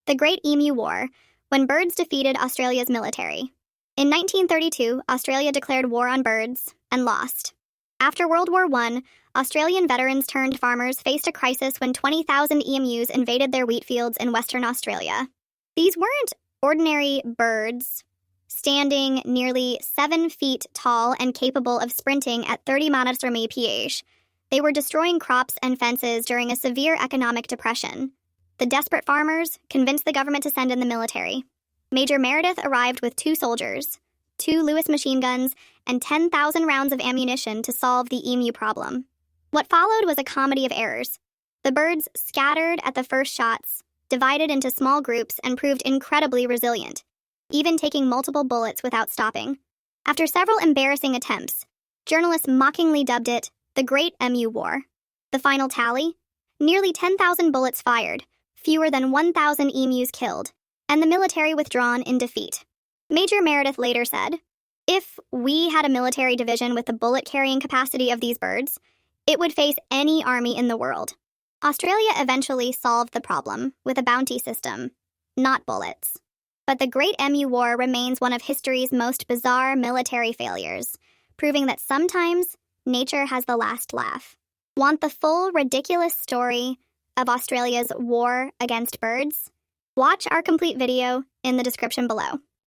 The Great Emu War, when birds defeated Australia's military. In 1932, Australia declared war on birds and lost. After World War I, Australian veterans turned farmers faced a crisis when 20,000 emus invaded their wheat fields in Western Australia. These weren't ordinary birds, standing nearly 7 feet tall and capable of sprinting at 30 mph. They were destroying crops and fences during a severe economic depression. The desperate farmers convinced the government to send in the military. Major Meredith arrived with 2 soldiers, 2 Lewis machine guns, and 10,000 rounds of ammunition to solve the emu problem. What followed was a comedy of errors. The birds scattered at the first shots, divided into small groups, and proved incredibly resilient, even taking multiple bullets without stopping. After several embarrassing attempts, journalists mockingly dubbed it the Great Emu War. The final tally? Nearly 10,000 bullets fired, fewer than 1,000 emus killed, and the military withdrawn in defeat. Major Meredith later said, "If we had a military division with the bullet-carrying capacity of these birds, it would face any army in the world." Australia eventually solved the problem with a bounty system, not bullets. But the Great Emu War remains one of history's most bizarre military failures, proving that sometimes nature has the last laugh. Want the full ridiculous story of Australia's war against birds? Watch our complete video in the description below.